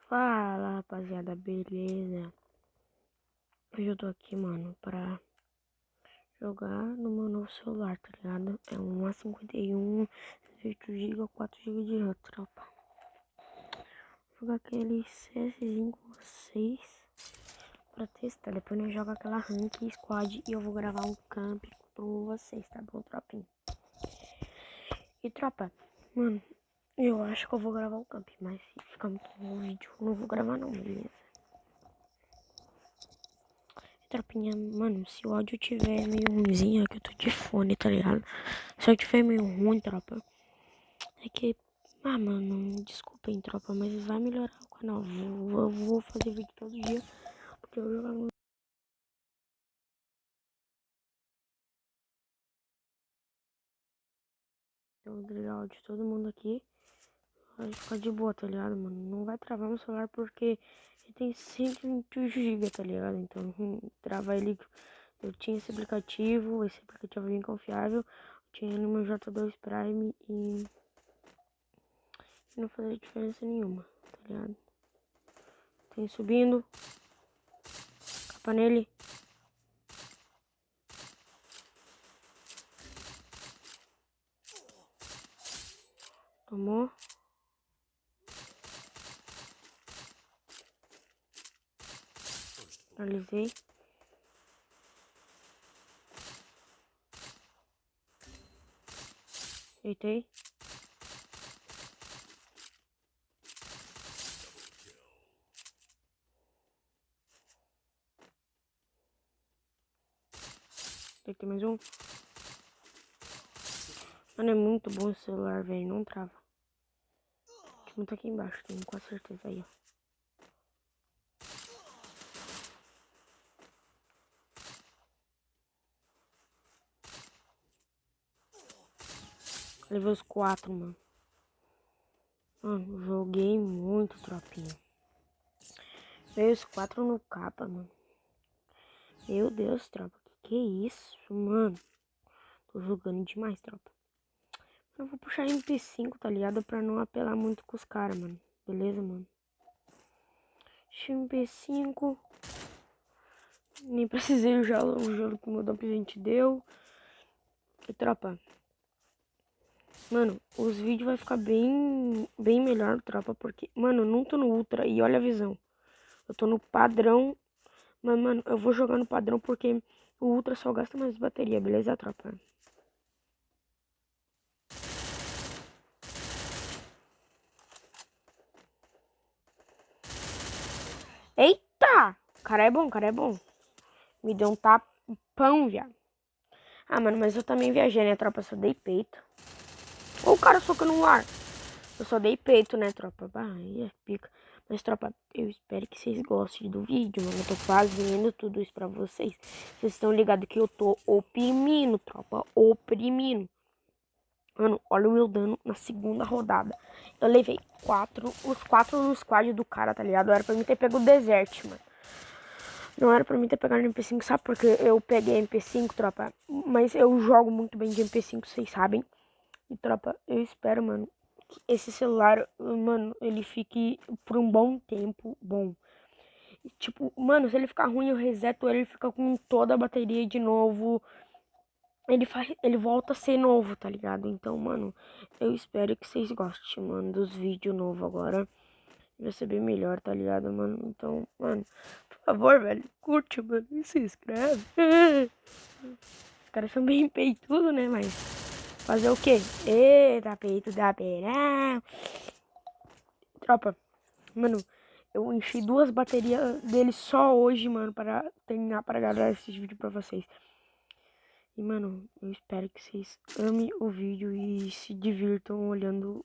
Fala, rapaziada, beleza? Hoje eu tô aqui, mano, pra jogar no meu novo celular, tá ligado? É um A51, 8 GB, 4 GB de RAM, tropa. Vou jogar aquele CSzinho com vocês pra testar. Depois nós joga aquela rank squad e eu vou gravar um camp com vocês, tá bom, tropinha? E tropa, mano, eu acho que eu vou gravar o camp, mas se ficar muito bom o vídeo, eu não vou gravar não, beleza? Tropinha, mano, se o áudio tiver meio ruimzinho, é que eu tô de fone, tá ligado? Se eu tiver meio ruim, tropa, é que... Ah, mano, desculpem, tropa, mas vai melhorar o canal. Eu vou fazer vídeo todo dia, porque eu jogo no... Eu vou áudio de todo mundo aqui. Vai ficar de boa, tá ligado, mano? Não vai travar meu celular porque ele tem 128 GB, tá ligado? Então, travar ele... Eu tinha esse aplicativo é bem confiável. Eu tinha ele no meu J2 Prime e... não fazia diferença nenhuma, tá ligado? Tem subindo. Capa nele. Tomou. Alisei. Deitei. Deitei mais um. Mano, é muito bom esse celular, velho. Não trava. Tem muito aqui embaixo, tenho com certeza aí, ó. Levei os 4, mano. Mano, joguei muito, tropinha. Veio os 4 no capa, mano. Meu Deus, tropa. Que é isso, mano? Tô jogando demais, tropa. Eu vou puxar MP5, tá ligado? Pra não apelar muito com os caras, mano. Beleza, mano? MP5. Nem precisei usar o jogo que o meu dopamine deu. E tropa, mano, os vídeos vai ficar bem melhor, tropa, porque, mano, eu não tô no ultra e olha a visão. Eu tô no padrão, mas, mano, eu vou jogar no padrão porque o ultra só gasta mais bateria, beleza, tropa? Eita! O cara é bom, o cara é bom. Me deu um tapão, viado. Ah, mano, mas eu também viajei, né, tropa? Só dei peito. Ô, o cara socando no ar. Eu só dei peito, né, tropa? Bah, aí é pica. Mas, tropa, eu espero que vocês gostem do vídeo, mano. Eu tô fazendo tudo isso pra vocês. Vocês estão ligados que eu tô oprimindo, tropa. Oprimindo. Mano, olha o meu dano na segunda rodada. Eu levei os 4 no squad do cara, tá ligado? Era pra mim ter pego o Desert, mano. Não era pra mim ter pegado no MP5, sabe? Porque eu peguei MP5, tropa. Mas eu jogo muito bem de MP5, vocês sabem. E, tropa, eu espero, mano, que esse celular, mano, ele fique por um bom tempo bom. Tipo, mano, se ele ficar ruim, eu reseto ele, fica com toda a bateria de novo. Ele volta a ser novo, tá ligado? Então, mano, eu espero que vocês gostem, mano, dos vídeos novos agora. Vai ser bem melhor, tá ligado, mano? Então, mano, por favor, velho, curte, mano, e se inscreve. Os caras são bem peitudos, né, mas fazer o quê? Eita, peito da perão. Tropa, mano, eu enchi 2 baterias dele só hoje, mano, para terminar, para gravar esses vídeos pra vocês. E, mano, eu espero que vocês amem o vídeo e se divirtam olhando,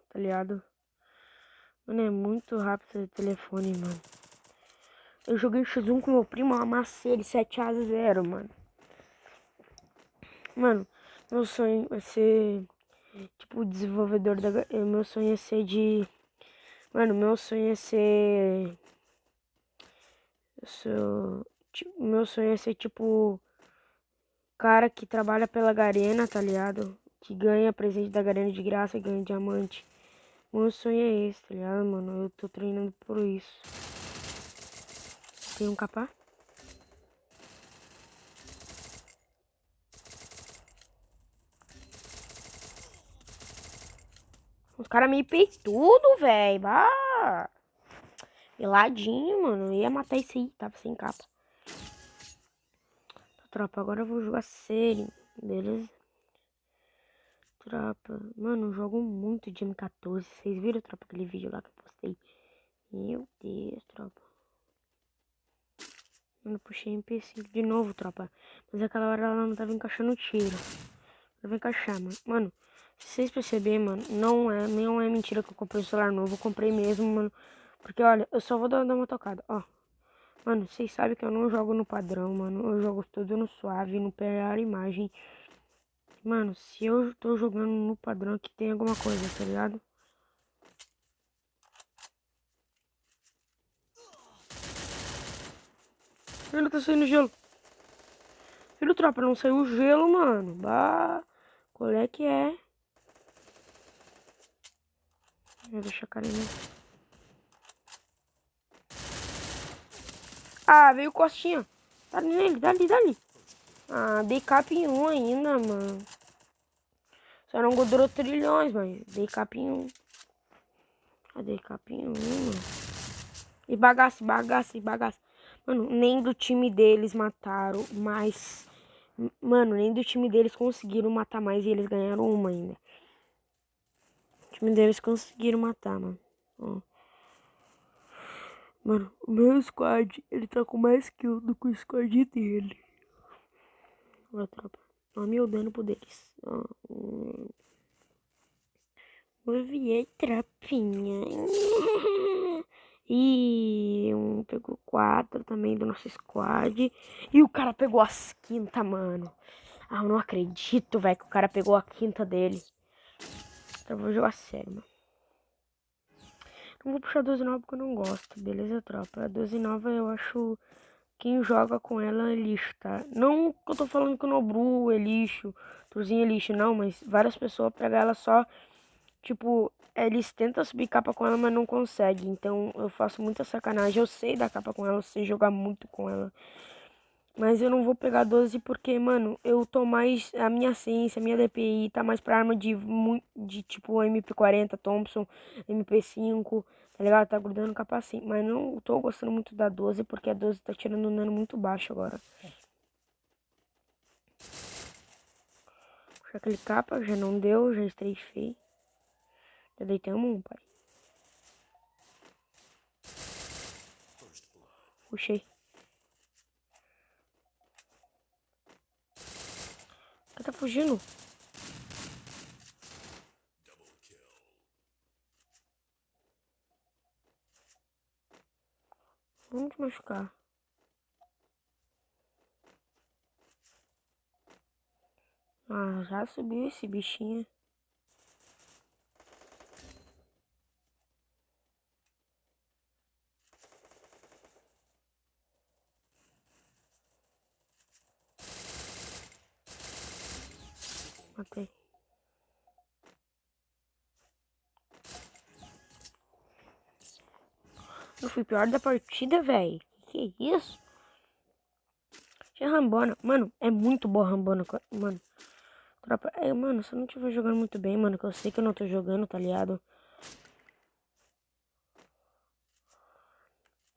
tá ligado? Mano, é muito rápido esse telefone, mano. Eu joguei X1 com meu primo, eu amassei ele 7-0, mano. Mano, meu sonho é ser, tipo, desenvolvedor da... Meu sonho é ser de... Mano, meu sonho é ser... Meu sonho é ser, tipo, cara que trabalha pela Garena, tá ligado? Que ganha presente da Garena de graça, ganha diamante. Meu sonho é esse, tá ligado, mano? Eu tô treinando por isso. Tem um capa? Os caras me tudo, velho. Bah! Peladinho, mano. Eu ia matar esse aí. Tava sem capa. Tropa, agora eu vou jogar sério. Beleza? Tropa. Mano, eu jogo muito de M14. Vocês viram, tropa, aquele vídeo lá que eu postei? Meu Deus, tropa. Mano, eu puxei MP5 de novo, tropa. Mas aquela hora ela não tava encaixando o tiro. Ela vai encaixar, mano. Mano, se vocês perceberem, mano, não é mentira que eu comprei um celular novo. Eu comprei mesmo, mano. Porque, olha, eu só vou dar uma tocada, ó. Mano, vocês sabem que eu não jogo no padrão, mano. Eu jogo tudo no suave, no pegar imagem. Mano, se eu tô jogando no padrão, que tem alguma coisa, tá ligado? Ele tá saindo gelo. Filho, tropa, não saiu gelo, mano. Bah, qual é que é? Vou deixar a carinha. Ah, veio costinha. Tá nele, dali, dali. Ah, dei cap em um ainda, mano. Só não durou trilhões, mas dei cap em um. Ah, dei cap em um, mano. E bagaço, bagaço, e bagaço. Mano, nem do time deles mataram, mas... Mano, nem do time deles conseguiram matar mais e eles ganharam uma ainda. O time deles conseguiram matar, mano. Ó. Mano, o meu squad, ele tá com mais kill do que o squad dele. Olha a tropa. Ó, meu dano pro deles. Ó. Moviei tropinha. E um pegou 4 também do nosso squad. E o cara pegou as quinta, mano. Ah, eu não acredito, velho, que o cara pegou a quinta dele. Então eu vou jogar sério, mano. Não vou puxar 12 nova porque eu não gosto, beleza, tropa? A 12 nova eu acho... Quem joga com ela é lixo, tá? Não que eu tô falando que o Nobru é lixo, Turzinho é lixo, não. Mas várias pessoas pegam ela só... Tipo, eles tentam subir capa com ela, mas não conseguem. Então eu faço muita sacanagem. Eu sei dar capa com ela, eu sei jogar muito com ela. Mas eu não vou pegar 12 porque, mano, eu tô mais... A minha ciência, a minha DPI tá mais pra arma de tipo MP40, Thompson, MP5, tá ligado? Tá grudando capa assim. Mas não tô gostando muito da 12 porque a 12 tá tirando um dano muito baixo agora. Puxa aquele capa, já não deu, já estrafei. Já deitamos um, pai. Puxei. Quem tá fugindo? Vamos te machucar. Ah, já subiu esse bichinho. Matei. Eu fui pior da partida, velho. Que isso? Tinha Rambona. Mano, é muito boa a Rambona. Mano, tropa. É, mano, se eu não estiver jogando muito bem, mano, que eu sei que eu não tô jogando, tá ligado?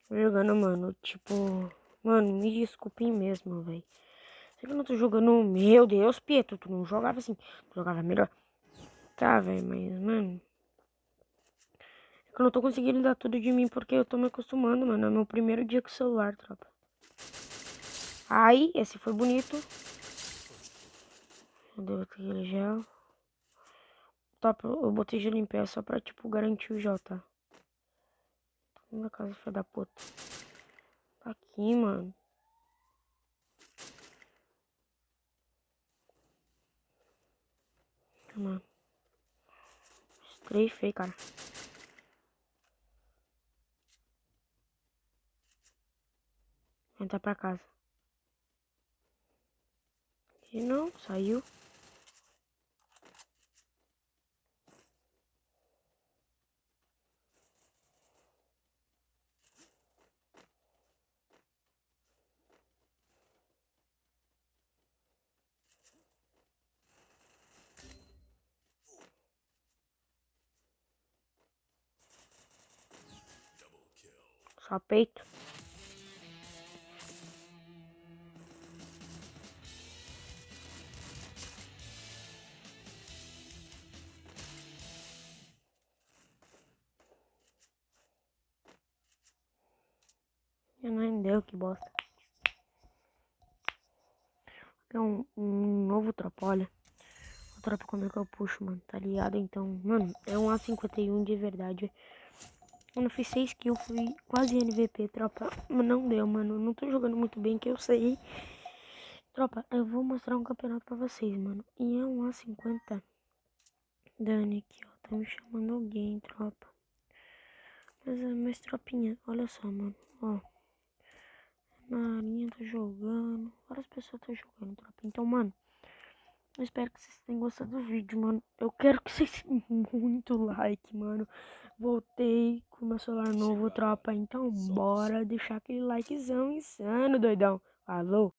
Tô jogando, mano, tipo... Mano, me desculpem mesmo, velho. Sei que eu não tô jogando... Meu Deus, Pietro, tu não jogava assim. Tu jogava melhor. Tá, velho, mas, mano... É que eu não tô conseguindo dar tudo de mim porque eu tô me acostumando, mano. É meu primeiro dia com o celular, tropa. Ai, esse foi bonito. Cadê aquele gel? Top, eu botei gelo em pé só pra, tipo, garantir o gel, tá? Na casa, filha da puta. Tá aqui, mano. Mano. Estrefei, cara. Entrar pra casa. E não, saiu. Só peito. Não deu, que bosta. É um novo tropa, olha. O tropa como é que eu puxo, mano, tá ligado? Então, mano, é um A51 de verdade. Mano, eu fiz 6 kills, fui quase MVP, tropa. Mas não deu, mano. Não tô jogando muito bem, que eu sei. Tropa, eu vou mostrar um campeonato pra vocês, mano. E é um A50. Dani aqui, ó. Tá me chamando alguém, tropa. Mas tropinha, olha só, mano. Ó. Marinha tá jogando. Várias pessoas estão jogando, tropa. Então, mano, eu espero que vocês tenham gostado do vídeo, mano. Eu quero que vocês muito like, mano. Voltei com meu celular novo, tropa. Então, bora deixar aquele likezão insano, doidão. Falou!